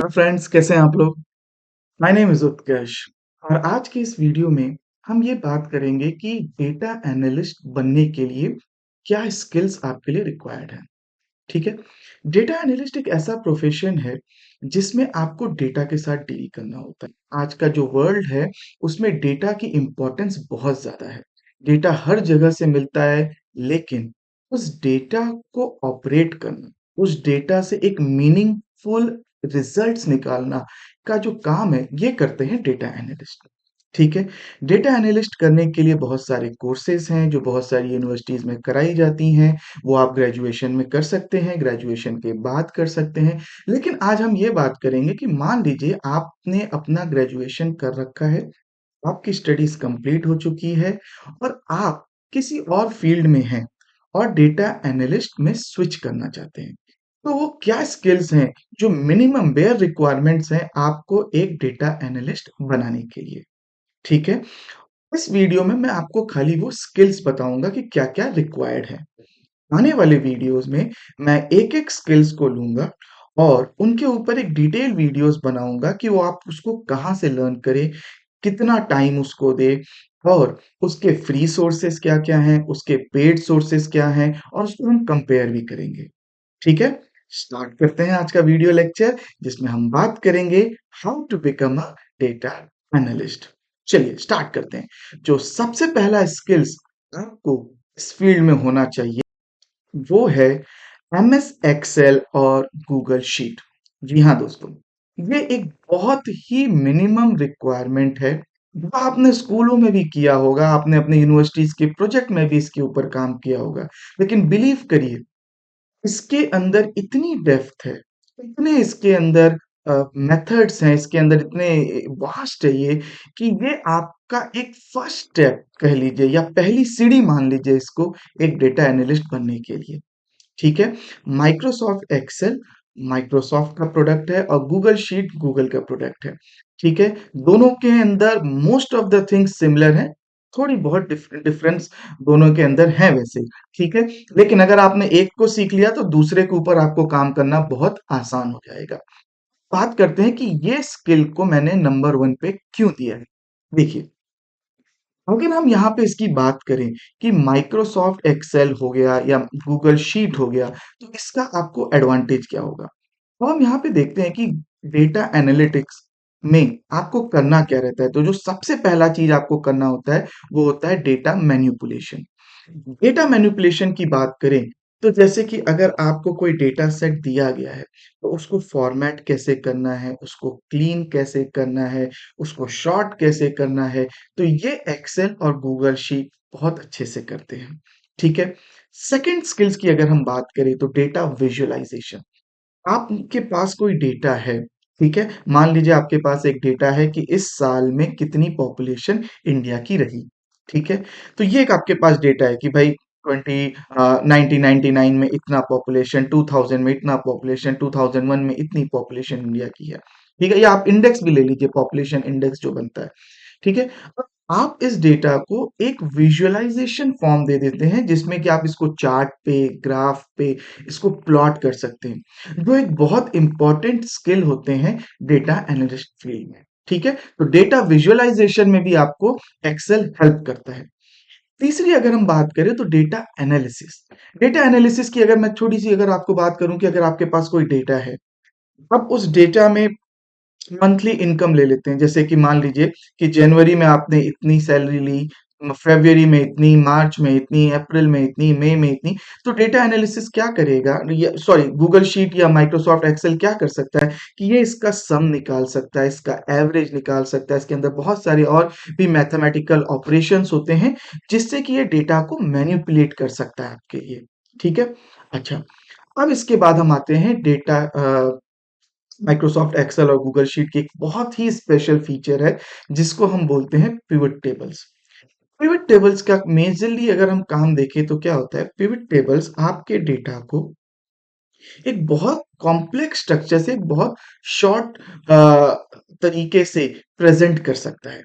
Hello friends, कैसे हैं आप लोग? माय नेम इज़ उत्कर्ष और आज की इस वीडियो में हम ये बात करेंगे कि डेटा एनालिस्ट बनने के लिए क्या स्किल्स आपके लिए रिक्वायर्ड हैं, ठीक है? डेटा एनालिस्ट एक ऐसा प्रोफ़ेशन है जिसमें आपको डेटा के साथ डील करना होता है। आज का जो वर्ल्ड है उसमें डेटा की इम्पोर्टेंस बहुत ज़्यादा है। डेटा हर जगह से मिलता है, लेकिन उस डेटा को ऑपरेट करना, उस डेटा से एक मीनिंगफुल रिजल्ट्स निकालना का जो काम है, ये करते हैं डेटा एनालिस्ट, ठीक है? डेटा एनालिस्ट करने के लिए बहुत सारे कोर्सेज़ हैं जो बहुत सारी यूनिवर्सिटीज़ में कराई जाती हैं। वो आप ग्रेजुएशन में कर सकते हैं, ग्रेजुएशन के बाद कर सकते हैं। लेकिन आज हम ये बात करेंगे कि मान लीजिए आपने अपना ग्रेजुएशन कर रखा है, आपकी स्टडीज़ कंप्लीट हो चुकी है और आप किसी और फ़ील्ड में हैं और डेटा एनालिस्ट में स्विच करना चाहते हैं। तो वो क्या स्किल्स हैं जो मिनिमम बेयर रिक्वायरमेंट्स हैं आपको एक डेटा एनालिस्ट बनाने के लिए, ठीक है? इस वीडियो में मैं आपको खाली वो स्किल्स बताऊँगा कि क्या-क्या रिक्वायर्ड है। आने वाले वीडियोज़ में मैं एक-एक स्किल्स को लूँगा और उनके ऊपर एक डिटेल वीडियोज़ बनाऊँगा कि वो आप उसको कहाँ से लर्न करें, कितना टाइम उसको दें और उसके फ्री सोर्सेज़ क्या-क्या हैं, उसके पेड सोर्सेज़ क्या हैं और उसको हम कंपेयर भी करेंगे। ठीक है? स्टार्ट करते हैं आज का वीडियो लेक्चर जिसमें हम बात करेंगे how to become a data analyst. चलिए स्टार्ट करते हैं। जो सबसे पहला स्किल्स आपको इस फील्ड में होना चाहिए वो है एमएस एक्सेल और गूगल शीट। जी हाँ दोस्तों, ये एक बहुत ही मिनिमम रिक्वायरमेंट है। जो आपने स्कूलों में भी किया होगा, आपने अपने यूनिवर्सिटीज़ के प्रोजेक्ट में भी इसके ऊपर काम किया होगा। लेकिन बिलीव करिए इसके अंदर इतनी डेप्थ है, इतने इसके अंदर मेथड्स हैं, इसके अंदर इतने वास्ट है ये कि ये आपका एक फर्स्ट स्टेप कह लीजिए या पहली सीढ़ी मान लीजिए इसको एक डेटा एनालिस्ट बनने के लिए, ठीक है? माइक्रोसॉफ्ट एक्सेल माइक्रोसॉफ्ट का प्रोडक्ट है और गूगल शीट गूगल का प्रोडक्ट है, ठीक है? दोनों के अंदर most of the things similar हैं, थोड़ी बहुत डिफरेंस दोनों के अंदर है वैसे, ठीक है? लेकिन अगर आपने एक को सीख लिया तो दूसरे के ऊपर आपको काम करना बहुत आसान हो जाएगा। बात करते हैं कि ये स्किल को मैंने नंबर 1 पे क्यों दिया है? देखिए, अगर हम यहाँ पे इसकी बात करें कि माइक्रोसॉफ्ट एक्सेल हो गया या गूगल शीट हो गया, तो इसका आपको एडवांटेज क्या होगा? तो हम यहाँ पे देखते हैं कि डेटा एनालिटिक्स में आपको करना क्या रहता है? तो जो सबसे पहला चीज़ आपको करना होता है, वो होता है डेटा मैनिपुलेशन। डेटा मैनिपुलेशन की बात करें, तो जैसे कि अगर आपको कोई डेटा सेट दिया गया है, तो उसको फॉर्मेट कैसे करना है, उसको क्लीन कैसे करना है, उसको सॉर्ट कैसे करना है, तो ये एक्सेल और गूगल शीट बहुत अच्छे से करते हैं, ठीक है? सेकंड स्किल्स की अगर हम बात करें तो डेटा विजुअलाइज़ेशन। आपके पास कोई डेटा है, ठीक है? मान लीजिए आपके पास एक डेटा है कि इस साल में कितनी पॉपुलेशन इंडिया की रही, ठीक है? तो ये एक आपके पास डेटा है कि भाई 1999 में इतना पॉपुलेशन, 2000 में इतना पॉपुलेशन, 2001 में इतनी पॉपुलेशन इंडिया की है, ठीक है? या आप इंडेक्स भी ले लीजिए, पॉपुलेशन इंडेक्स जो बनता है, ठीक है? अब आप इस डेटा को एक विजुअलाइज़ेशन फॉर्म दे देते हैं जिसमें कि आप इसको चार्ट पे, ग्राफ पे इसको प्लॉट कर सकते हैं, जो एक बहुत इम्पोर्टेंट स्किल होते हैं डेटा एनालिस्ट फील्ड में, ठीक है? तो डेटा विजुअलाइज़ेशन में भी आपको एक्सेल हेल्प करता है। तीसरी अगर हम बात करें तो डेटा एनालिसिस। डेटा एनालिसिस की अगर मैं थोड़ी-सी अगर आपको बात करूँ कि अगर आपके पास कोई डेटा है, अब उस डेटा में मंथली इनकम ले लेते हैं। जैसे कि मान लीजिए कि जनवरी में आपने इतनी सैलरी ली, फ़रवरी में इतनी, मार्च में इतनी, अप्रैल में इतनी, मई में इतनी। तो डेटा एनालिसिस क्या करेगा या सॉरी गूगल शीट या माइक्रोसॉफ्ट एक्सेल क्या कर सकता है कि ये इसका सम निकाल सकता है, इसका एवरेज निकाल सकता है, इसके अंदर बहुत सारे और भी मैथमेटिकल ऑपरेशंस होते हैं, जिससे कि ये डेटा को मैनिपुलेट कर सकता है आपके लिए। ठीक है? अच्छा, अब इसके बाद हम आते हैं डेटा माइक्रोसॉफ्ट एक्सेल और गूगल शीट की एक बहुत ही स्पेशल फीचर है जिसको हम बोलते हैं पिवट टेबल्स। पिवट टेबल्स का मेजरली अगर हम काम देखें तो क्या होता है, पिवट टेबल्स आपके डेटा को एक बहुत कॉम्प्लेक्स स्ट्रक्चर से एक बहुत शॉर्ट तरीके से प्रेजेंट कर सकता है।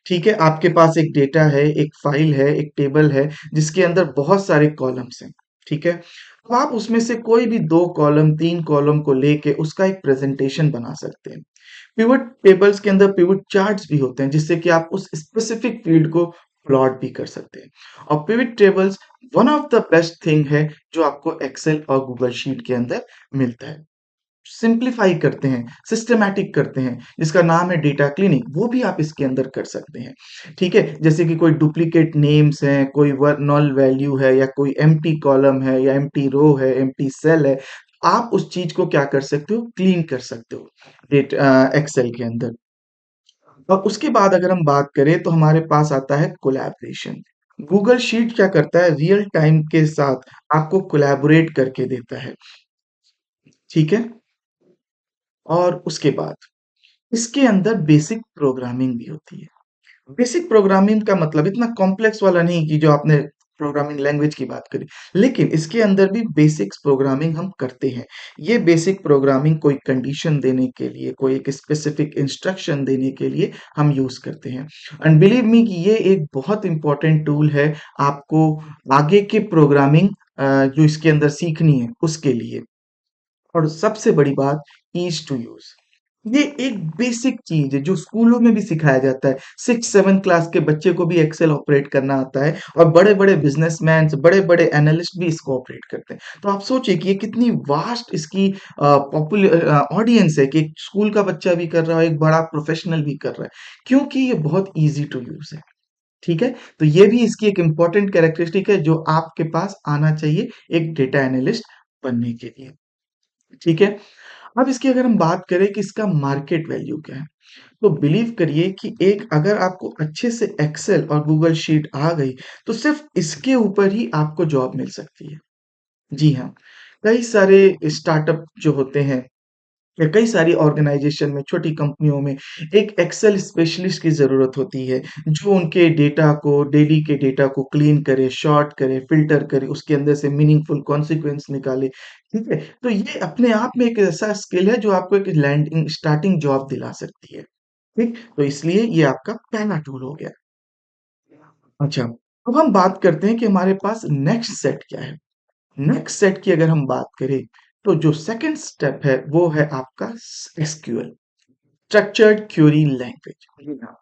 ठीक है, आपके पास एक डेटा है, एक फाइल है, एक टेबल है जिसके अंदर बहुत सारे कॉलम्स हैं, ठीक है? अब आप उसमें से कोई भी 2 कॉलम, 3 कॉलम को लेके उसका एक प्रेज़ेंटेशन बना सकते हैं। पिवट टेबल्स के अंदर पिवट चार्ट्स भी होते हैं, जिससे कि आप उस स्पेसिफिक फ़ील्ड को प्लॉट भी कर सकते हैं। और pivot tables one of the best thing है, जो आपको एक्सेल और गूगल शीट के अंदर मिलता है। सिंप्लीफाई करते हैं, सिस्टमैटिक करते हैं, जिसका नाम है डेटा क्लीनिंग, वो भी आप इसके अंदर कर सकते हैं, ठीक है? जैसे कि कोई डुप्लीकेट नेम्स हैं, कोई व नल वैल्यू है या कोई एम्प्टी कॉलम है या एम्प्टी रो है, एम्प्टी सेल है, आप उस चीज़ को क्या कर सकते हो? क्लीन कर सकते हो एक्सेल के अंदर। और उसके बाद अगर हम बात करें तो हमारे पास आता है कोलैबोरेशन। गूगल शीट क्या करता है? रियल टाइम के साथ आपको कोलैबोरेट करके देता है, ठीक है? और उसके बाद इसके अंदर बेसिक प्रोग्रामिंग भी होती है। बेसिक प्रोग्रामिंग का मतलब इतना कॉम्प्लेक्स वाला नहीं कि जो आपने प्रोग्रामिंग लैंग्वेज की बात करी, लेकिन इसके अंदर भी बेसिक्स प्रोग्रामिंग हम करते हैं। ये बेसिक प्रोग्रामिंग कोई कंडीशन देने के लिए, कोई एक स्पेसिफिक इंस्ट्रक्शन देने के लिए हम यूज़ करते हैं। एंड बिलीव मी कि ये एक बहुत इम्पोर्टेंट टूल है आपको आगे के प्रोग्रामिंग जो इसके अंदर सीखनी है, उसके लिए। और सबसे बड़ी बात ईज़ टू यूज़। ये एक बेसिक चीज़ है जो स्कूलों में भी सिखाया जाता है। 6-7 क्लास के बच्चे को भी एक्सेल ऑपरेट करना आता है और बड़े-बड़े बिज़नेसमैन्स, बड़े-बड़े एनालिस्ट भी इसको ऑपरेट करते हैं। तो आप सोचिए कि ये कितनी वास्ट इसकी ऑडियंस है कि एक स्कूल का बच्चा भी कर रहा है, एक बड़ा प्रोफ़ेशनल भी कर रहा है। क्योंकि ये बहुत ईज़ी टू यूज़ है। ठीक है? तो ये भी इसकी एक इम्पोर्टेंट कैरेक्टरिस्टिक है जो आपके पास आना चाहिए एक डेटा एनालिस्ट बनने के लिए। ठीक है? अब इसकी अगर हम बात करें कि इसका मार्केट वैल्यू क्या है, तो बिलीव करिए कि एक अगर आपको अच्छे से एक्सेल और गूगल शीट आ गई, तो सिर्फ़ इसके ऊपर ही आपको जॉब मिल सकती है। जी हाँ, कई सारे स्टार्टअप जो होते हैं या कई सारी ऑर्गेनाइज़ेशन में, छोटी कंपनियों में एक एक्सेल स्पेशलिस्ट की ज़रूरत होती है, जो उनके डेटा को डेली के डेटा को क्लीन करे, सॉर्ट करे, फ़िल्टर करे, उसके अंदर से मीनिंगफुल कॉन्सिक्वेंस निकाले, ठीक है? तो ये अपने आप में एक ऐसा स्किल है जो आपको एक लैंडिंग स्टार्टिंग जॉब दिला सकती है, ठीक? तो इसलिए ये आपका पहला टूल हो गया। अच्छा, अब हम बात करते हैं कि हमारे पास नेक्स्ट सेट क्या है? नेक्स्ट सेट की अगर हम बात करें, तो जो सेकंड स्टेप है, वो है आपका एसक्यूएल। Structured query language. जी हाँ,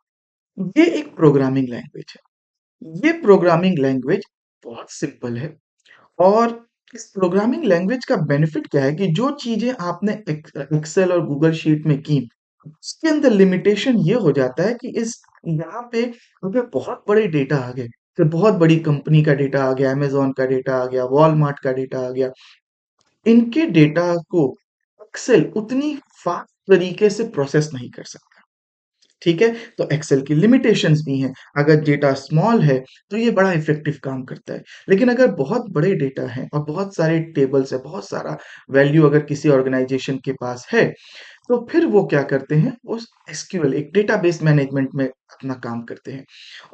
ये एक प्रोग्रामिंग लैंग्वेज है। ये प्रोग्रामिंग लैंग्वेज बहुत सिंपल है और इस प्रोग्रामिंग लैंग्वेज का बेनिफिट क्या है कि जो चीज़ें आपने एक्सेल और गूगल शीट में की, उसके अंदर लिमिटेशन ये हो जाता है कि इस यहाँ पे अगर बहुत बड़े डेटा आ गए, फिर बहुत बड़ी कंपनी का डेटा आ गया, अमेज़न का डेटा आ गया, वॉलमार्ट का डेटा आ गया, इनके डेटा को एक्सेल उतनी फास्ट तरीके से प्रोसेस नहीं कर सकता। ठीक है? तो एक्सेल की लिमिटेशंस भी हैं। अगर डेटा स्मॉल है, तो ये बड़ा इफ़ेक्टिव काम करता है। लेकिन अगर बहुत बड़े डेटा हैं और बहुत सारे टेबल्स हैं, बहुत सारा वैल्यू अगर किसी ऑर्गेनाइज़ेशन के पास है, तो फिर वो क्या करते हैं, वो एसक्यूएल एक डेटाबेस मैनेजमेंट में अपना काम करते हैं।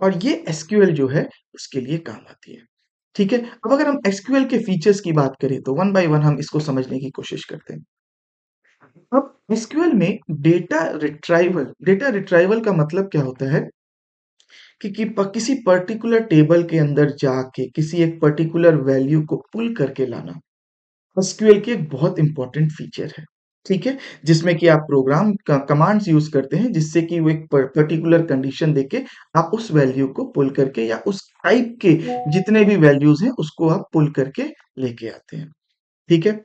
और ये एसक्यूएल जो है, उसके लिए काम आती है। ठीक है? अब अगर हम एसक्यूएल के फीचर्स की बात करें, तो वन बाय वन हम इसको समझने की कोशिश करते हैं। अब एसक्यूएल में डेटा रिट्राइवल का मतलब क्या होता है कि किसी पर्टिकुलर टेबल के अंदर जाके किसी एक पर्टिकुलर वैल्यू को पुल करके लाना एसक्यूएल की एक बहुत इंपॉर्टेंट फीचर है। ठीक है? जिसमें कि आप प्रोग्राम का कमांड्स यूज़ करते हैं जिससे कि वो एक पर्टिकुलर कंडीशन देके आप उस वैल्यू को पुल करके या उस टाइप के जितने भी वैल्यूज़ हैं उसको आप पुल करके लेके आते हैं। ठीक है?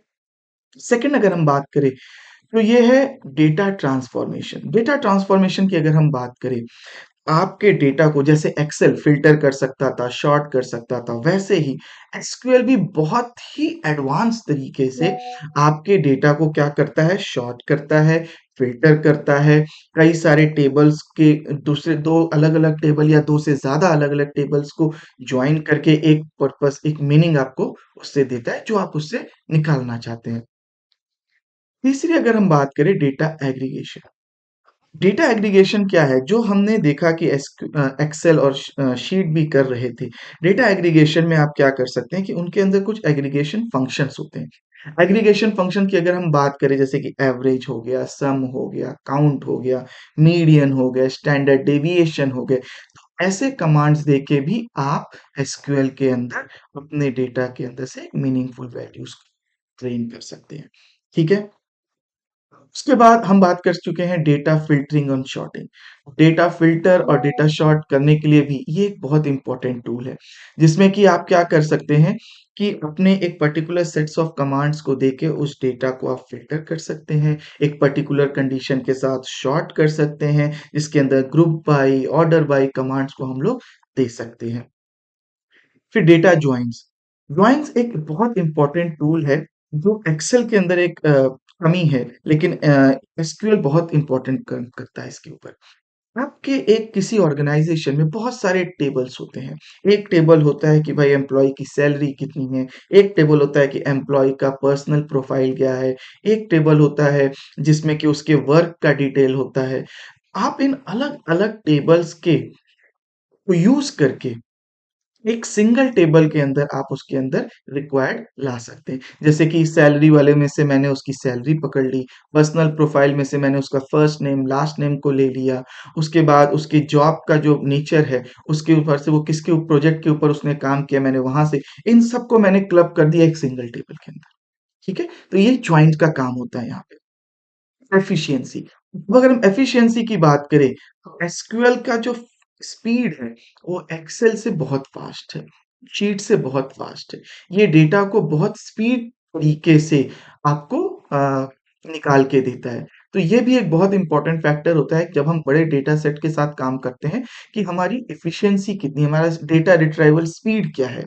सेकंड अगर हम बात करें तो ये है डेटा ट्रांसफॉर्मेशन। डेटा ट्रांसफॉर्मेशन की अगर हम बात करें, आपके डेटा को जैसे एक्सेल फ़िल्टर कर सकता था, सॉर्ट कर सकता था, वैसे ही एसक्यूएल भी बहुत ही एडवांस तरीके से आपके डेटा को क्या करता है, सॉर्ट करता है, फ़िल्टर करता है, कई सारे टेबल्स के दूसरे 2 अलग-अलग टेबल या 2 से ज़्यादा अलग-अलग टेबल्स को जॉइन करके एक पर्पस, एक मीनिंग आपको उससे देता है, जो आप उससे निकालना चाहते हैं। तीसरी अगर हम बात करें डेटा एग्रीगेशन। डेटा एग्रीगेशन क्या है? जो हमने देखा कि एक्सेल और शीट भी कर रहे थे। डेटा एग्रीगेशन में आप क्या कर सकते हैं कि उनके अंदर कुछ एग्रीगेशन फंक्शंस होते हैं। एग्रीगेशन फंक्शन की अगर हम बात करें जैसे कि एवरेज हो गया, सम हो गया, काउंट हो गया, मीडियन हो गया, स्टैंडर्ड डेविएशन हो गए। ऐसे कमांड्स देके भी आप एसक्यूएल के अंदर अपने डेटा के अंदर से मीनिंगफुल वैल्यूज़ ट्रेन कर सकते हैं। ठीक है? उसके बाद हम बात कर चुके हैं data filtering and sorting. Data filter और डेटा सॉर्ट करने के लिए भी ये एक बहुत इम्पोर्टेंट टूल है, जिसमें कि आप क्या कर सकते हैं कि अपने एक पर्टिकुलर सेट्स ऑफ कमांड्स को देके उस डेटा को आप फ़िल्टर कर सकते हैं, एक पर्टिकुलर कंडीशन के साथ सॉर्ट कर सकते हैं, जिसके अंदर group by, order by commands को हम लोग दे सकते हैं। फिर डेटा जॉइंस। जॉइंस एक बहुत इम्पोर्टेंट टूल है, जो एक्सेल के अंदर एक कमी है, लेकिन एसक्यूएल बहुत इम्पोर्टेंट काम करता है इसके ऊपर। आपके एक किसी ऑर्गेनाइज़ेशन में बहुत सारे टेबल्स होते हैं। एक टेबल होता है कि भाई एम्प्लॉयी की सैलरी कितनी है, एक टेबल होता है कि एम्प्लॉयी का पर्सनल प्रोफाइल क्या है, एक टेबल होता है जिसमें कि उसके वर्क का डिटेल होता है। आप इन अलग-अलग टेबल्स के को यूज़ करके एक सिंगल टेबल के अंदर आप उसके अंदर रिक्वायर्ड ला सकते हैं। जैसे कि सैलरी वाले में से मैंने उसकी सैलरी पकड़ ली, पर्सनल प्रोफाइल में से मैंने उसका फर्स्ट नेम, लास्ट नेम को ले लिया, उसके बाद उसकी जॉब का जो नेचर है, उसके ऊपर से वो किसके प्रोजेक्ट के ऊपर उसने काम किया मैंने वहाँ से इन सबको मैंने क्लब कर दिया एक सिंगल टेबल के अंदर, ठीक है? तो ये जॉइंट का काम होता है यहाँ पे। एफिशिएंसी। अब अगर हम एफिशिएंसी की बात करें, तो एसक्यूएल का जो स्पीड है, वो एक्सेल से बहुत फास्ट है, शीट से बहुत फास्ट है। ये डेटा को बहुत स्पीड तरीके से आपको निकाल के देता है। तो ये भी एक बहुत इम्पोर्टेंट फैक्टर होता है जब हम बड़े डेटा सेट के साथ काम करते हैं कि हमारी एफिशिएंसी कितनी है, हमारा डेटा रिट्राइवल स्पीड क्या है।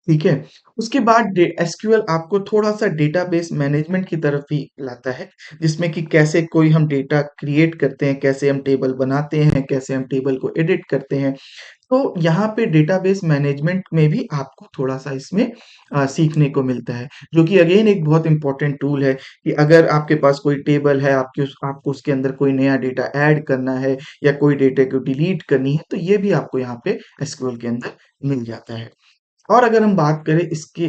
ठीक है? उसके बाद डे एसक्यूएल आपको थोड़ा-सा डेटाबेस मैनेजमेंट की तरफ भी लाता है, जिसमें कि कैसे कोई हम डेटा क्रिएट करते हैं, कैसे हम टेबल बनाते हैं, कैसे हम टेबल को एडिट करते हैं। तो यहाँ पे डेटाबेस मैनेजमेंट में भी आपको थोड़ा-सा इसमें सीखने को मिलता है, जो कि अगेन एक बहुत इम्पोर्टेंट टूल है कि अगर आपके पास कोई टेबल है, आपको उसके अंदर कोई नया डेटा ऐड करना है या कोई डेटा को डिलीट करनी है, तो ये भी आपको यहाँ पे एसक्यूएल के अंदर मिल जाता है। और अगर हम बात करें इसके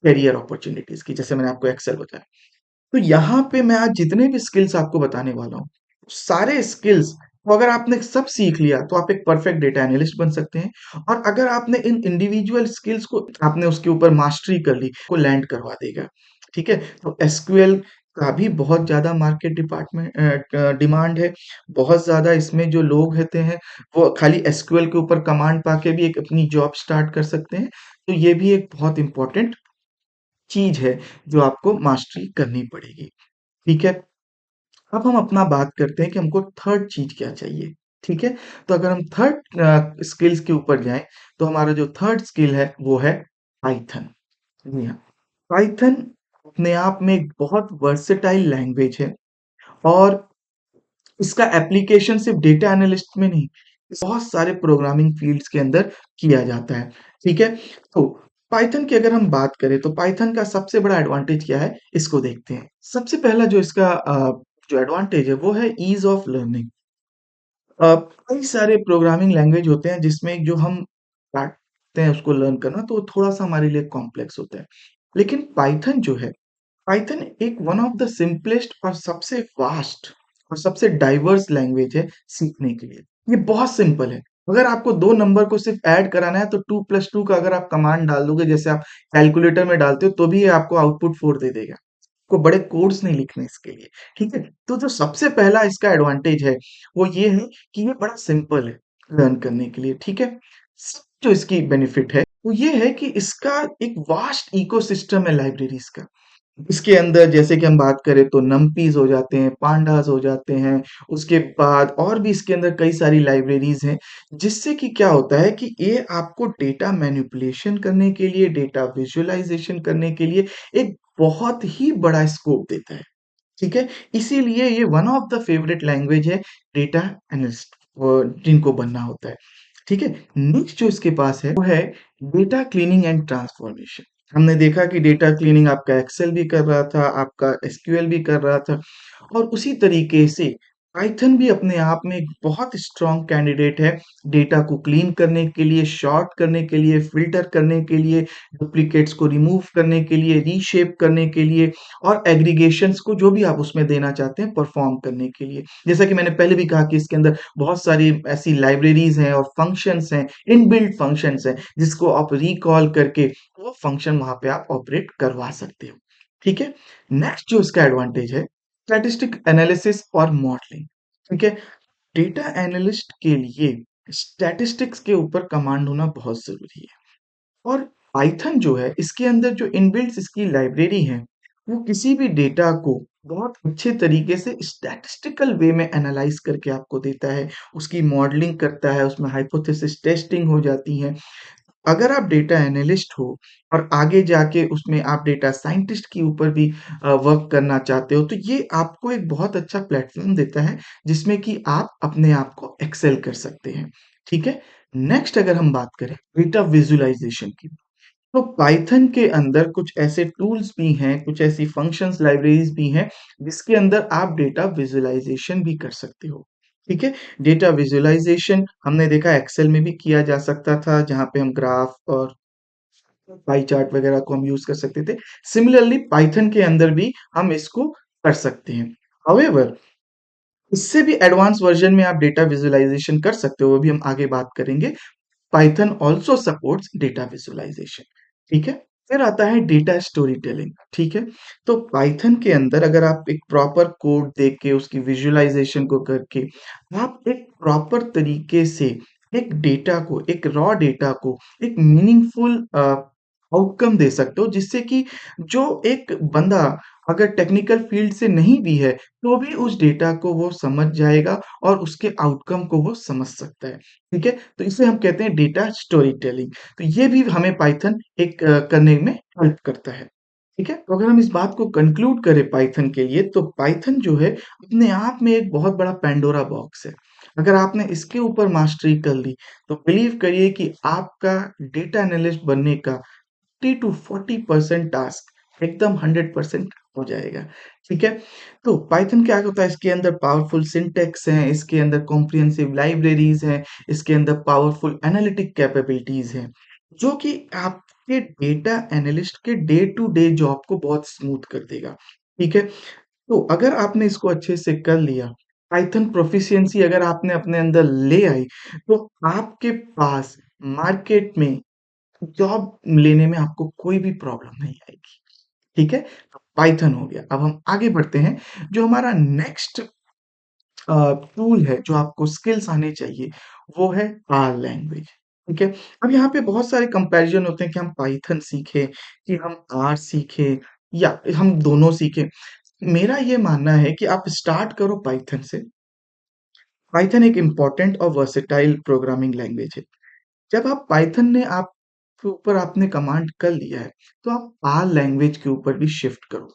करियर अपॉर्च्युनिटीज़ की, जैसे मैंने आपको एक्सेल बताया, तो यहाँ पे मैं आज जितने भी स्किल्स आपको बताने वाला हूँ, सारे स्किल्स को अगर आपने सब सीख लिया, तो आप एक परफेक्ट डेटा एनालिस्ट बन सकते हैं और अगर आपने इन इंडिविजुअल स्किल्स को आपने उसके ऊपर मास्टरी कर ली, को लैंड करवा देगा, ठीक है? तो एसक्यूएल का भी बहुत ज़्यादा मार्केट डिमांड है, बहुत ज़्यादा इसमें जो लोग होते हैं, वो खाली एसक्यूएल के ऊपर कमांड पाके भी एक अपनी जॉब स्टार्ट कर सकते हैं, तो ये भी एक बहुत इम्पोर्टेंट चीज़ है, जो आपको मास्टरी करनी पड़ेगी, ठीक है? अब हम अपना बात करते हैं कि हमको थर्ड चीज़ क्या चाहिए, ठीक है? तो अगर हम थर्ड स्किल्स के ऊपर जाएँ, तो हमारा जो थर्ड स्किल है, वो है पाइथन। जी हाँ, पाइथन अपने आप में एक बहुत वर्सेटाइल लैंग्वेज है और इसका एप्लीकेशन सिर्फ़ डेटा एनालिस्ट में नहीं, बहुत सारे प्रोग्रामिंग फ़ील्ड्स के अंदर किया जाता है, ठीक है? तो पाइथन की अगर हम बात करें, तो पाइथन का सबसे बड़ा एडवांटेज क्या है, इसको देखते हैं। सबसे पहला जो इसका जो एडवांटेज है, वो है ईज़ ऑफ लर्निंग। कई सारे प्रोग्रामिंग लैंग्वेज होते हैं जिसमें जो हम काटते हैं उसको लर्न करना तो वो थोड़ा-सा हमारे लिए कॉम्प्लेक्स होता है। लेकिन पाइथन जो है, पाइथन एक वन ऑफ द सिंपलेस्ट और सबसे फास्ट और सबसे डाइवर्स लैंग्वेज है सीखने के लिए। ये बहुत सिंपल है। अगर आपको 2 नंबर को सिर्फ ऐड कराना है तो 2 प्लस 2 का अगर आप कमांड डाल दोगे जैसे आप कैलकुलेटर में डालते हो तो भी ये आपको आउटपुट 4 दे देगा। को बड़े कोड्स नहीं लिखने इसके लिए, ठीक है? तो जो सबसे पहला इसका एडवांटेज है, वो ये है कि ये बड़ा सिंपल है लर्न करने के लिए, ठीक है? जो इसकी बेनिफिट है, वो ये है कि इसका एक वास्ट इकोसिस्टम है लाइब्रेरीज़ का। इसके अंदर जैसे कि हम बात करें तो नमपीज़ हो जाते हैं, पांडास हो जाते हैं, उसके बाद और भी इसके अंदर कई सारी लाइब्रेरीज़ हैं, जिससे कि क्या होता है कि ये आपको डेटा मैनिपुलेशन करने के लिए, डेटा विज़ुअलाइज़ेशन करने के लिए एक बहुत ही बड़ा स्कोप देता है, ठीक है? इसीलिए ये one of the favourite language है डेटा एनालिस्ट जिनको बनना होता है, ठीक है? नेक्स्ट जो इसके पास है, वो है डेटा क्लीनिंग एंड ट्रांसफॉर्मेशन। हमने देखा कि डेटा क्लीनिंग आपका एक्सेल भी कर रहा था, आपका एसक्यूएल भी कर रहा था और उसी तरीके से पाइथन भी अपने आप में एक बहुत स्ट्रॉन्ग कैंडिडेट है, डेटा को क्लीन करने के लिए, सॉर्ट करने के लिए, फ़िल्टर करने के लिए, डुप्लिकेट्स को रिमूव करने के लिए, रीशेप करने के लिए और एग्रीगेशंस को जो भी आप उसमें देना चाहते हैं परफ़ॉर्म करने के लिए। जैसा कि मैंने पहले भी कहा कि इसके अंदर बहुत सारी ऐसी लाइब्रेरीज़ हैं और फंक्शंस हैं, इनबिल्ट फंक्शंस हैं, जिसको आप रिकॉल करके वो फंक्शन वहाँ पे आप ऑपरेट करवा सकते हो। ठीक है? नेक्स्ट जो इसका एडवांटेज है, स्टैटिस्टिक एनालिसिस और मॉडलिंग। ठीक है? डेटा एनालिस्ट के लिए स्टैटिस्टिक्स के ऊपर कमांड होना बहुत ज़रूरी है और पाइथन जो है इसके अंदर जो इनबिल्ट इसकी लाइब्रेरी है, वो किसी भी डेटा को बहुत अच्छे तरीके से स्टैटिस्टिकल वे में एनालाइज़ करके आपको देता है, उसकी मॉडलिंग करता है, उसमें हाइपोथेसिस टेस्टिंग हो जाती है। अगर आप डेटा एनालिस्ट हो और आगे जाके उसमें आप डेटा साइंटिस्ट के ऊपर भी वर्क करना चाहते हो, तो ये आपको एक बहुत अच्छा प्लेटफ़ॉर्म देता है, जिसमें कि आप अपने आप को एक्सेल कर सकते हैं, ठीक है? नेक्स्ट अगर हम बात करें डेटा विज़ुअलाइज़ेशन की, तो पाइथन के अंदर कुछ ऐसे टूल्स भी हैं, कुछ ऐसी फंक्शंस लाइब्रेरीज़ भी हैं, जिसके अंदर आप डेटा विज़ुअलाइज़ेशन भी कर सकते हो, ठीक है? डेटा विज़ुअलाइज़ेशन हमने देखा एक्सेल में भी किया जा सकता था, जहाँ पे हम ग्राफ और पाई चार्ट वगैरह को हम यूज़ कर सकते थे। सिमिलरली पाइथन के अंदर भी हम इसको कर सकते हैं। हाउएवर इससे भी एडवांस वर्ज़न में आप डेटा विज़ुअलाइज़ेशन कर सकते हो, वो भी हम आगे बात करेंगे। Python also supports data visualisation ठीक है। फिर आता है डेटा स्टोरी टेलिंग ठीक है। तो पाइथन के अंदर अगर आप एक प्रॉपर कोड देख के उसकी विजुअलाइजेशन को करके आप एक प्रॉपर तरीके से एक डेटा को एक रॉ डेटा को एक मीनिंगफुल आउटकम दे सकते हो जिससे कि जो एक बंदा अगर टेक्निकल फील्ड से नहीं भी है तो भी उस डेटा को वो समझ जाएगा और उसके आउटकम को वो समझ सकता है। ठीक है? तो इसे हम कहते हैं डेटा स्टोरी टेलिंग। तो ये भी हमें पाइथन एक करने में हेल्प करता है। ठीक है? तो अगर हम इस बात को कंक्लूड करें पाइथन के लिए तो पाइथन जो है अपने आप में एक बहुत बड़ा पैंडोरा बॉक्स है। अगर आपने इसके ऊपर मास्टरी कर ली तो बिलीव करिए कि आपका डेटा एनालिस्ट बनने का 30 टू 40% टास्क एकदम 100% हो जाएगा, ठीक है? तो पाइथन क्या होता है इसके अंदर पावरफुल सिंटैक्स हैं, इसके अंदर कॉम्प्रिहेंसिव लाइब्रेरीज़ हैं, इसके अंदर पावरफुल एनालिटिक कैपेबिलिटीज़ हैं, जो कि आपके डेटा एनालिस्ट के डे टू डे जॉब को बहुत स्मूथ कर देगा, ठीक है? तो अगर आपने इसको अच्छे से कर लिया, पाइथन प्रोफिशिएंसी अगर आपने अपने अंदर ले आई, तो आपके पास मार्केट में जॉब लेने में आपको कोई भी प्रॉब्लम नहीं आएगी, ठीक है? पाइथन हो गया। अब हम आगे बढ़ते हैं, जो हमारा नेक्स्ट टूल है, जो आपको स्किल्स आने चाहिए, वो है आर लैंग्वेज, ठीक है? अब यहाँ पे बहुत सारे कंपैरिज़न होते हैं कि हम पाइथन सीखें, कि हम आर सीखें या हम दोनों सीखें। मेरा ये मानना है कि आप स्टार्ट करो पाइथन से। पाइथन एक इम्पोर्टेंट और वर्सेटाइल प्रोग्रामिंग लैंग्वेज है। जब आप पाइथन ने आप के ऊपर आपने कमांड कर लिया है, तो आप आर लैंग्वेज के ऊपर भी शिफ्ट करो।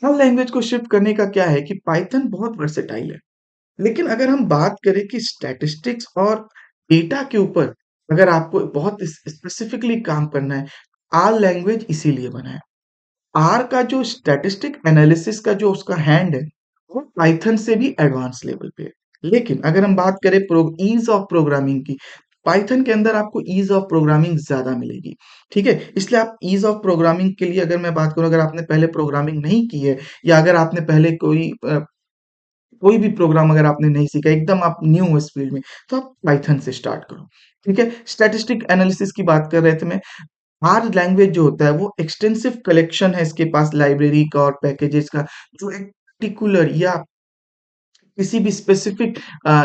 आर लैंग्वेज को शिफ्ट करने का क्या है कि पाइथन बहुत वर्सेटाइल है। लेकिन अगर हम बात करें कि स्टैटिस्टिक्स और डेटा के ऊपर अगर आपको बहुत स्पेसिफिकली काम करना है, आर लैंग्वेज इसीलिए बना है। आर का जो स्टैटिस्टिक एनालिसिस का जो उसका हैंड है, वो पाइथन से भी एडवांस लेवल पे है। लेकिन अगर हम बात करें ईज़ ऑफ प्रोग्रामिंग की, पाइथन के अंदर आपको ईज़ ऑफ प्रोग्रामिंग ज़्यादा मिलेगी, ठीक है? इसलिए आप ईज़ ऑफ प्रोग्रामिंग के लिए अगर मैं बात करूँ, अगर आपने पहले प्रोग्रामिंग नहीं की है या अगर आपने पहले कोई भी प्रोग्राम अगर आपने नहीं सीखा, एकदम आप न्यू हो इस फील्ड में, तो आप पाइथन से स्टार्ट करो, ठीक है? स्टैटिस्टिक एनालिसिस की बात कर रहे थे मैं, आर लैंग्वेज जो होता है वो एक्सटेंसिव कलेक्शन है इसके पास लाइब्रेरी का और पैकेजेस का जो एक पर्टिकुलर या किसी भी स्पेसिफिक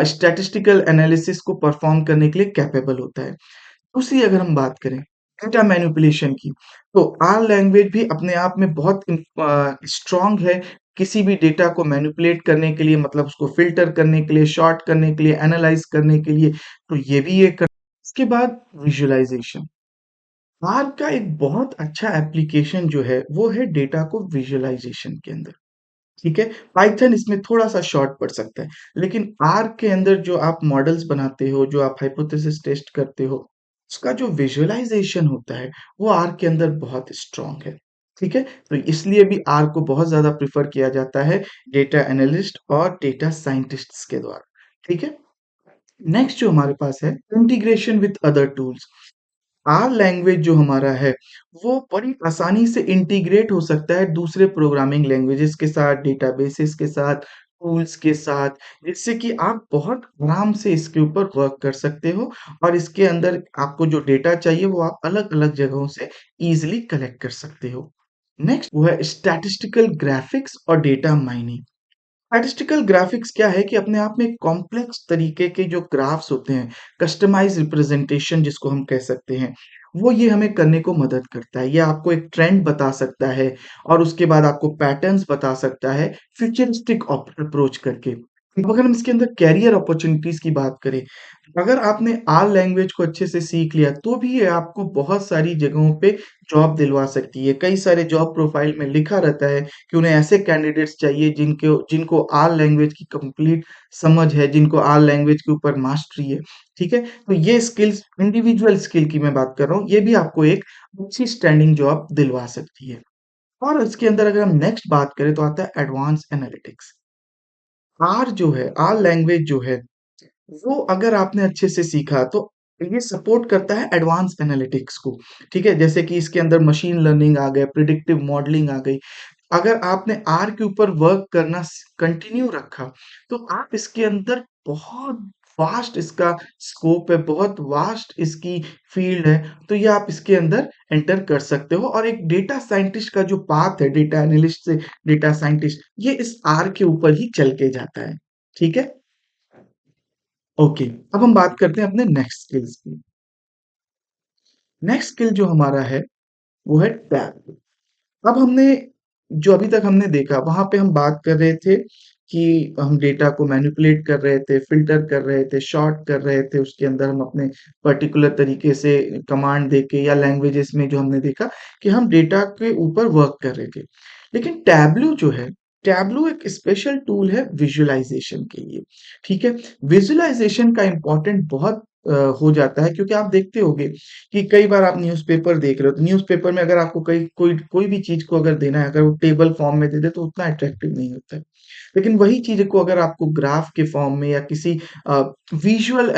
स्टैटिस्टिकल एनालिसिस को परफॉर्म करने के लिए कैपेबल होता है। दूसरी अगर हम बात करें डेटा मैनिपुलेशन की, तो आर लैंग्वेज भी अपने आप में बहुत स्ट्रॉन्ग है किसी भी डेटा को मैनिपुलेट करने के लिए मतलब उसको फ़िल्टर करने के लिए, सॉर्ट करने के लिए, एनालाइज़ करने के लिए, तो ये भी ये कर इसके बाद विज़ुअलाइज़ेशन। आर का एक बहुत अच्छा एप्लीकेशन जो है, वो है डेटा को विज़ुअलाइज़ेशन के अंदर, ठीक है? पाइथन इसमें थोड़ा-सा शॉर्ट पड़ सकता है, लेकिन आर के अंदर जो आप मॉडल्स बनाते हो, जो आप हाइपोथेसिस टेस्ट करते हो, उसका जो विज़ुअलाइज़ेशन होता है, वो आर के अंदर बहुत स्ट्रॉन्ग है, ठीक है? तो इसलिए भी आर को बहुत ज़्यादा प्रेफ़र किया जाता है डेटा एनालिस्ट और डेटा साइंटिस्ट्स के द्वारा, ठीक है? नेक्स्ट जो हमारे पास है integration with other tools. R language जो हमारा है, वो बड़ी आसानी से इंटीग्रेट हो सकता है दूसरे प्रोग्रामिंग लैंग्वेजेस के साथ, डेटाबेसेस के साथ, टूल्स के साथ, जिससे कि आप बहुत आराम से इसके ऊपर वर्क कर सकते हो और इसके अंदर आपको जो डेटा चाहिए वो आप अलग-अलग जगहों से ईज़िली कलेक्ट कर सकते हो। नेक्स्ट वो है स्टैटिस्टिकल ग्राफिक्स और डेटा माइनिंग। स्टैटिस्टिकल ग्राफिक्स क्या है कि अपने आप में कॉम्प्लेक्स तरीके के जो ग्राफ्स होते हैं, कस्टमाइज़ रिप्रेजेंटेशन जिसको हम कह सकते हैं, वो ये हमें करने को मदद करता है। ये आपको एक ट्रेंड बता सकता है और उसके बाद आपको पैटर्न्स बता सकता है फ्यूचरिस्टिक अप्रोच करके। अब अगर हम इसके अंदर कैरियर अपॉर्च्युनिटीज़ की बात करें, अगर आपने आर लैंग्वेज को अच्छे से सीख लिया, तो भी ये आपको बहुत सारी जगहों पे जॉब दिलवा सकती है। कई सारे जॉब प्रोफाइल में लिखा रहता है कि उन्हें ऐसे कैंडिडेट्स चाहिए जिनको जिनको आर लैंग्वेज की कंप्लीट समझ है, जिनको आर लैंग्वेज के ऊपर मास्टरी है, ठीक है? तो ये स्किल्स इंडिविजुअल स्किल की मैं बात कर रहा हूँ, ये भी आपको एक अच्छी स्टैंडिंग जॉब दिलवा सकती है। और इसके अंदर अगर हम नेक्स्ट बात करें तो आता है एडवांस एनालिटिक्स। आर जो है, आर लैंग्वेज जो है वो अगर आपने अच्छे से सीखा तो ये सपोर्ट करता है एडवांस एनालिटिक्स को, ठीक है? जैसे कि इसके अंदर मशीन लर्निंग आ गया, प्रिडिक्टिव मॉडलिंग आ गई। अगर आपने आर के ऊपर वर्क करना कंटिन्यू रखा, तो आप इसके अंदर बहुत वास्ट इसका स्कोप है, बहुत वास्ट इसकी फील्ड है, तो ये आप इसके अंदर एंटर कर सकते हो और एक डेटा साइंटिस्ट का जो पाथ है, डेटा एनालिस्ट से डेटा साइंटिस्ट, ये इस आर के ऊपर ही चल के जाता है, ठीक है? ओके, अब हम बात करते हैं अपने नेक्स्ट स्किल्स की। नेक्स्ट स्किल जो हमारा है, वो है टैब। अब हमने जो अभी तक हमने देखा, वहाँ पे हम बात कर रहे थे कि हम डेटा को मैनिपुलेट कर रहे थे, फ़िल्टर कर रहे थे, सॉर्ट कर रहे थे, उसके अंदर हम अपने पर्टिकुलर तरीके से कमांड देके या लैंग्वेजेस में जो हमने देखा कि हम डेटा के ऊपर वर्क कर रहे थे। लेकिन टैबलू जो है, टैबलू एक स्पेशल टूल है विज़ुअलाइज़ेशन के लिए, ठीक है? विज़ुअलाइज़ेशन का इम्पोर्टेंट बहुत हो जाता है क्योंकि आप देखते होंगे कि कई बार आप न्यूज़पेपर देख रहे हो, तो न्यूज़पेपर में अगर आपको कहीं कोई कोई भी चीज़ को अगर देना है, अगर वो टेबल फॉर्म में दे दे तो उतना अट्रैक्टिव नहीं होता है। लेकिन वही चीज़ को अगर आपको ग्राफ के फॉर्म में या किसी विज़ुअल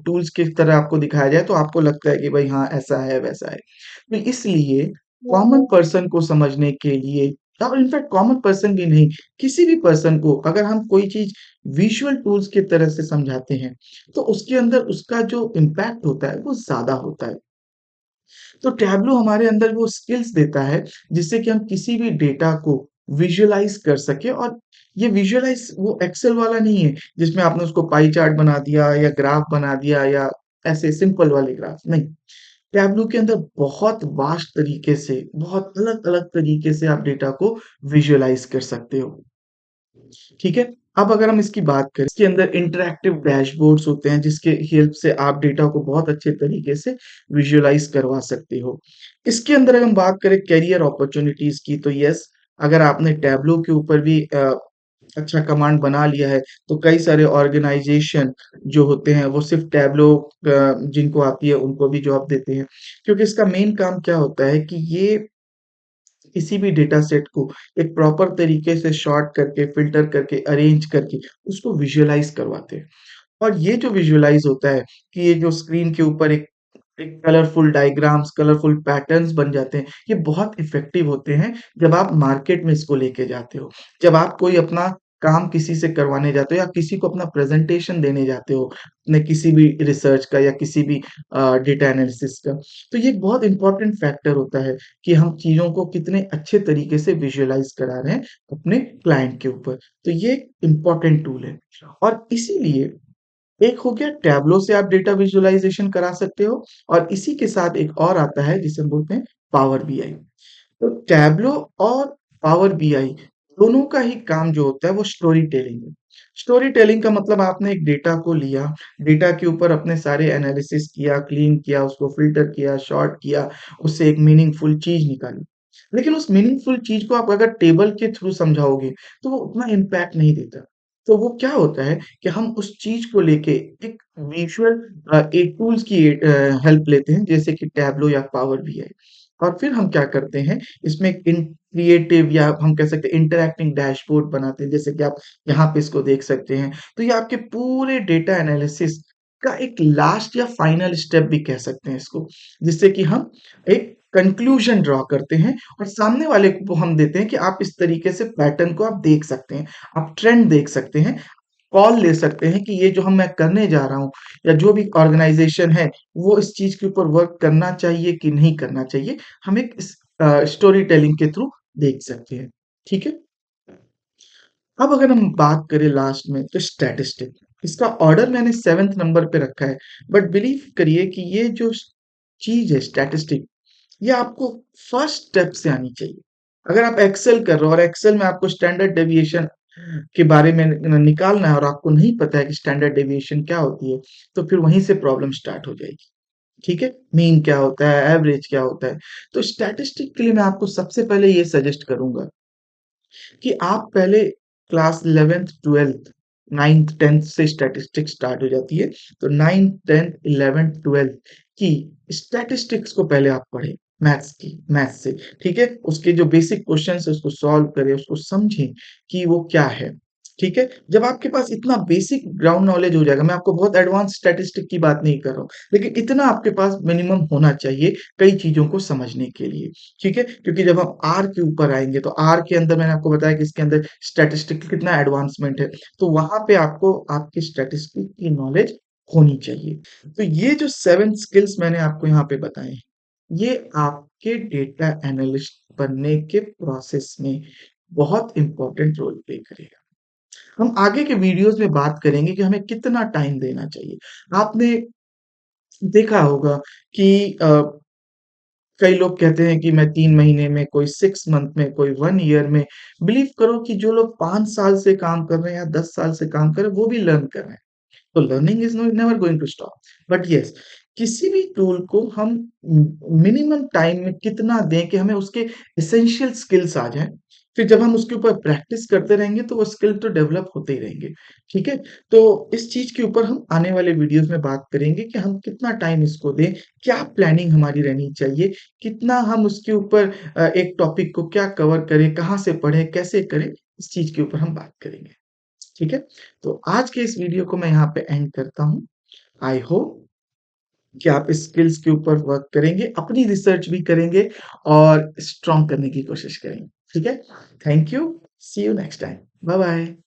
टूल्स की तरह आपको दिखाया जाए तो आपको लगता है कि भाई हाँ, ऐसा है, वैसा है। तो इसलिए कॉमन पर्सन को समझने के लिए और इनफैक्ट कॉमन पर्सन भी नहीं, किसी भी पर्सन को अगर हम कोई चीज़ विज़ुअल टूल्स की तरह से समझाते हैं, तो उसके अंदर उसका जो इम्पैक्ट होता है, वो ज़्यादा होता है। तो टैबलू हमारे अंदर वो स्किल्स देता है, जिससे कि हम किसी भी डेटा को विज़ुअलाइज़ कर सकें और ये विज़ुअलाइज़ वो एक्सेल वाला नहीं है, जिसमें आपने उसको पाई चार्ट बना दिया या ग्राफ बना दिया या ऐसे सिंपल वाले ग्राफ, नहीं। टैबलू के अंदर बहुत वास्ट तरीके से, बहुत अलग-अलग तरीके से आप डेटा को विज़ुअलाइज़ कर सकते हो। ठीक है? अब अगर हम इसकी बात करें, इसके अंदर इंटरैक्टिव डैशबोर्ड्स होते हैं जिसके हेल्प से आप डेटा को बहुत अच्छे तरीके से विजुअलाइज़ करवा सकते हो। इसके अंदर अगर हम बात करें करियर अपॉर्च्युनिटीज़ की तो यस, अगर आपने टैबलू के ऊपर भी अच्छा कमांड बना लिया है, तो कई सारे ऑर्गेनाइज़ेशन जो होते हैं वो सिर्फ़ टैबलू जिनको आती है उनको भी जॉब देते हैं। क्योंकि इसका मेन काम क्या होता है कि ये किसी भी डेटा सेट को एक प्रॉपर तरीके से सॉर्ट करके, फ़िल्टर करके, अरेंज करके उसको विज़ुअलाइज़ करवाते हैं। और ये जो विज़ुअलाइज़ होता है कि ये जो स्क्रीन के ऊपर एक एक कलरफुल डायग्राम्स, कलरफुल पैटर्न्स बन जाते हैं, ये बहुत इफ़ेक्टिव होते हैं जब आप मार्केट में इसको लेके जाते हो। जब आप कोई अपना काम किसी से करवाने जाते हो या किसी को अपना प्रेज़ेंटेशन देने जाते हो, अपने किसी भी रिसर्च का या किसी भी डेटा एनालिसिस का। तो ये एक बहुत इम्पोर्टेंट फैक्टर होता है कि हम चीज़ों को कितने अच्छे तरीके से विज़ुअलाइज़ करा रहे हैं अपने क्लाइंट के ऊपर। तो ये एक इम्पोर्टेंट टूल है और इसीलिए एक हो गया टैब्लो से आप डेटा विजुअलाइज़ेशन करा सकते हो और इसी के साथ एक और आता है जिसे हम बोलते हैं पावर बीआई। तो टैब्लो और पावर बीआई दोनों का ही काम जो होता है वो स्टोरी टेलिंग है। स्टोरी टेलिंग का मतलब आपने एक डेटा को लिया, डेटा के ऊपर अपने सारे एनालिसिस किया, क्लीन किया, उसको फ़िल्टर किया, सॉर्ट किया, उससे एक मीनिंगफुल चीज़ निकाली। लेकिन उस मीनिंगफुल चीज़ को आप अगर टेबल के थ्रू समझाओगे, तो वो उतना इम्पैक्ट नहीं देता। तो वो क्या होता है कि हम उस चीज़ को लेके एक विज़ुअल एक टूल्स की हेल्प लेते हैं जैसे कि टैब्लो या पावर बीआई। और फिर हम क्या करते हैं, इसमें एक इन क्रिएटिव या हम कह सकते हैं इंटरैक्टिंग डैशबोर्ड बनाते हैं, जैसे कि आप यहाँ पे इसको देख सकते हैं। तो ये आपके पूरे डेटा एनालिसिस का एक लास्ट या फाइनल स्टेप भी कह सकते हैं इसको, जिससे कि हम एक कंक्लूजन ड्रॉ करते हैं और सामने वाले को हम देते हैं कि आप इस तरीके से पैटर्न को आप देख सकते हैं, आप ट्रेंड देख सकते हैं, कॉल ले सकते हैं कि ये जो मैं करने जा रहा हूँ या जो भी ऑर्गेनाइजेशन है, वो इस चीज़ के ऊपर वर्क करना चाहिए कि नहीं करना चाहिए। हम एक स्टोरी टेलिंग के थ्रू देख सकते हैं। ठीक है? अब अगर हम बात करें लास्ट में तो स्टैटिस्टिक, इसका ऑर्डर मैंने 7th नंबर पे रखा है, बट बिलीव करिए कि ये जो चीज़ है स्टैटिस्टिक, ये आपको फर्स्ट स्टेप से आनी चाहिए। अगर आप एक्सेल कर रहे हो और एक्सेल में आपको स्टैंडर्ड डेविएशन के बारे में निकालना है और आपको नहीं पता है कि स्टैंडर्ड डेविएशन क्या होती है, तो फिर वहीं से प्रॉब्लम स्टार्ट हो जाएगी। ठीक है? मीन क्या होता है, एवरेज क्या होता है? तो स्टैटिस्टिक के लिए मैं आपको सबसे पहले ये सजेस्ट करूँगा कि आप पहले class 11th 12th 9th 10th से स्टैटिस्टिक्स स्टार्ट हो जाती है, तो 9th 10th 11th 12th की स्टैटिस्टिक्स को पहले आप पढ़ें, मैथ्स से, ठीक है? उसके जो बेसिक क्वेश्चंस है उसको सॉल्व करें, उसको समझें कि वो क्या है, ठीक है? जब आपके पास इतना बेसिक ग्राउंड नॉलेज हो जाएगा, मैं आपको बहुत एडवांस स्टैटिस्टिक की बात नहीं कर रहा हूँ, लेकिन इतना आपके पास मिनिमम होना चाहिए कई चीज़ों को समझने के लिए। ठीक है? क्योंकि जब हम आर के ऊपर आएँगे तो आर के अंदर मैंने आपको बताया कि इसके अंदर स्टैटिस्टिक कितना एडवांसमेंट है, तो वहाँ पे आपको आपकी स्टैटिस्टिक की नॉलेज होनी चाहिए। तो ये जो 7 स्किल्स मैंने आपको यहाँ पे बताए हैं, ये आपके डेटा एनालिस्ट बनने के प्रोसेस में बहुत इम्पोर्टेंट रोल प्ले करेगा। हम आगे के वीडियोज़ में बात करेंगे कि हमें कितना टाइम देना चाहिए। आपने देखा होगा कि कई लोग कहते हैं कि मैं 3 महीने में, कोई 6 मंथ में, कोई 1 ईयर में। बिलीव करो कि जो लोग 5 साल से काम कर रहे हैं या 10 साल से काम कर रहे हैं, वो भी लर्न कर रहे हैं। तो learning is never going to stop. But yes, किसी भी टूल को हम मिनिमम टाइम में कितना दें कि हमें उसके एसेंशियल स्किल्स आ जाएँ। फिर जब हम उसके ऊपर प्रैक्टिस करते रहेंगे तो वो स्किल तो डेवलप होते ही रहेंगे। ठीक है? तो इस चीज़ के ऊपर हम आने वाले वीडियोज़ में बात करेंगे कि हम कितना टाइम इसको दें, क्या प्लानिंग हमारी रहनी चाहिए, कितना हम उसके ऊपर एक टॉपिक को क्या कवर करें, कहाँ से पढ़ें, कैसे करें, इस चीज़ के ऊपर हम बात करेंगे। ठीक है? तो आज के इस वीडियो को मैं यहाँ पे एंड करता हूँ। आई होप कि आप इस स्किल्स के ऊपर वर्क करेंगे, अपनी रिसर्च भी करेंगे और स्ट्रॉन्ग करने की कोशिश करेंगे। ठीक है? Thank you. See you next time. Bye bye.